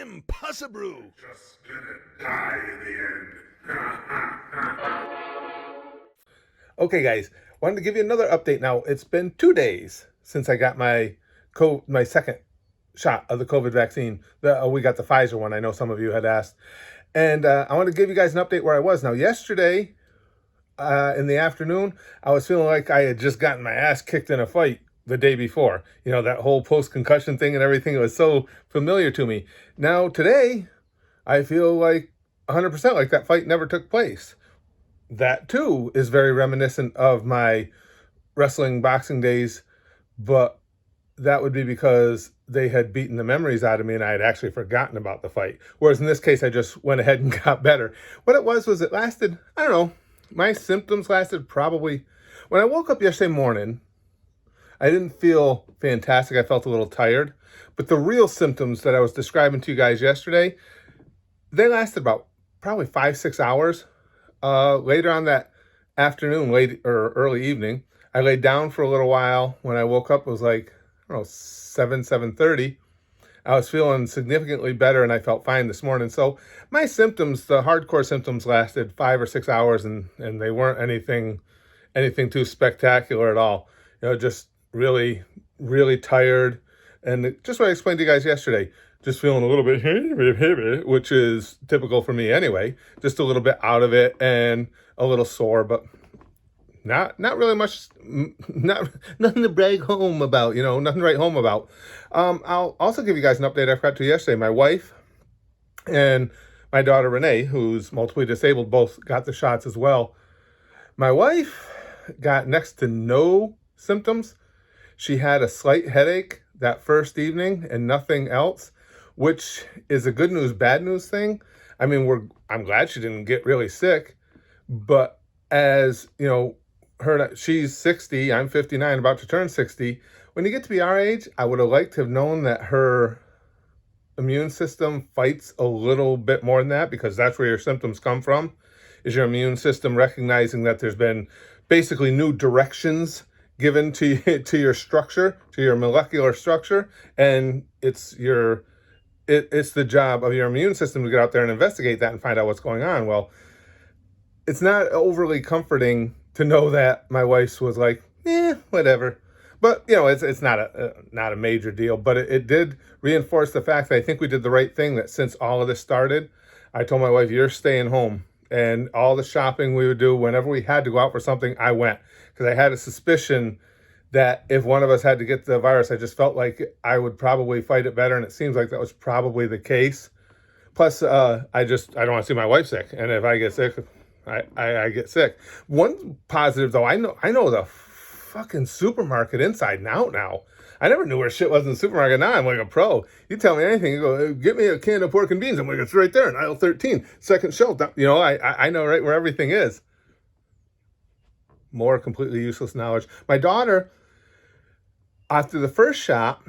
Impossible. Just gonna die in the end. Okay, guys, wanted to give you another update now. It's been 2 days since I got my second shot of the COVID vaccine. We got the Pfizer one. I know some of you had asked. And I want to give you guys an update where I was. Now, yesterday in the afternoon, I was feeling like I had just gotten my ass kicked in a fight the day before. You know, that whole post-concussion thing and everything, it was so familiar to me. Now, today, I feel like 100% like that fight never took place. That, too, is very reminiscent of my wrestling boxing days, but that would be because they had beaten the memories out of me and I had actually forgotten about the fight. Whereas in this case, I just went ahead and got better. What it was it lasted, I don't know, my symptoms lasted probably, when I woke up yesterday morning, I didn't feel fantastic. I felt a little tired. But the real symptoms that I was describing to you guys yesterday, they lasted about probably 5-6 hours. Later on that afternoon, late or early evening, I laid down for a little while. When I woke up, it was like, I don't know, 7:30. I was feeling significantly better and I felt fine this morning. So my symptoms, the hardcore symptoms, lasted 5 or 6 hours and they weren't anything too spectacular at all. You know, just really, really tired. And just what I explained to you guys yesterday, just feeling a little bit, which is typical for me anyway, just a little bit out of it and a little sore, but not really much, nothing to brag home about, you know, nothing to write home about. I'll also give you guys an update I forgot to yesterday. My wife and my daughter Renee, who's multiply disabled, both got the shots as well. My wife got next to no symptoms. She had a slight headache that first evening and nothing else, which is a good news, bad news thing. I mean, I'm glad she didn't get really sick, but as you know, she's 60, I'm 59, about to turn 60. When you get to be our age, I would have liked to have known that her immune system fights a little bit more than that, because that's where your symptoms come from, is your immune system recognizing that there's been basically new directions given to your structure, to your molecular structure, and it's the job of your immune system to get out there and investigate that and find out what's going on. Well, it's not overly comforting to know that my wife's was like, whatever. But, you know, it's not a major deal, but it did reinforce the fact that I think we did the right thing, that since all of this started, I told my wife, you're staying home. And all the shopping we would do, whenever we had to go out for something, I went. Because I had a suspicion that if one of us had to get the virus, I just felt like I would probably fight it better. And it seems like that was probably the case. Plus, I don't want to see my wife sick. And if I get sick, I get sick. One positive, though, I know the fucking supermarket inside and out now. I never knew where shit was in the supermarket. Now I'm like a pro. You tell me anything, you go, get me a can of pork and beans. I'm like, it's right there in aisle 13, second shelf. You know, I know right where everything is. More completely useless knowledge. My daughter, after the first shot,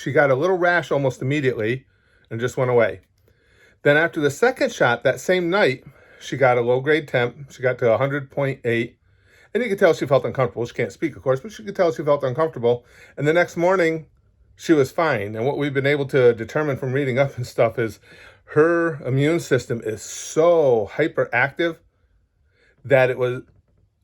she got a little rash almost immediately and just went away. Then after the second shot, that same night, she got a low-grade temp. She got to 100.8. And you could tell she felt uncomfortable. She can't speak, of course, but she could tell she felt uncomfortable. And the next morning, she was fine. And what we've been able to determine from reading up and stuff is her immune system is so hyperactive that it was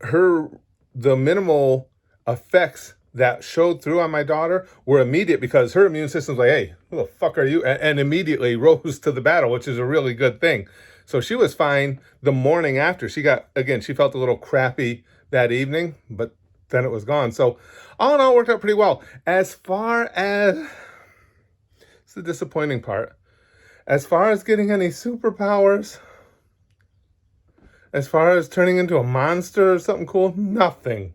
the minimal effects that showed through on my daughter were immediate, because her immune system's like, hey, who the fuck are you? And immediately rose to the battle, which is a really good thing. So she was fine the morning after. She felt a little crappy that evening, but then it was gone. So all in all, it worked out pretty well. As far as, it's the disappointing part, as far as getting any superpowers, as far as turning into a monster or something cool, nothing.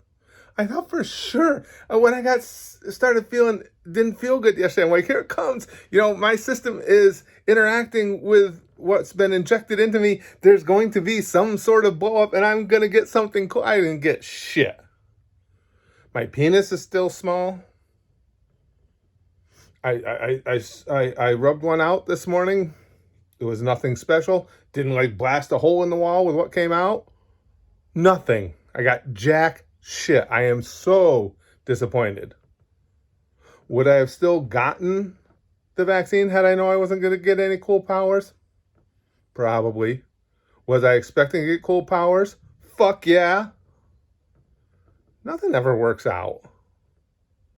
I thought for sure when I didn't feel good yesterday. I'm like, here it comes. You know, my system is interacting with what's been injected into me. There's going to be some sort of blow up and I'm going to get something cool. I didn't get shit. My penis is still small. I rubbed one out this morning. It was nothing special. Didn't like blast a hole in the wall with what came out. Nothing. I got jack shit. I am so disappointed. Would I have still gotten the vaccine had I know I wasn't going to get any cool powers? Probably. Was I expecting to get cool powers? Fuck yeah. Nothing ever works out.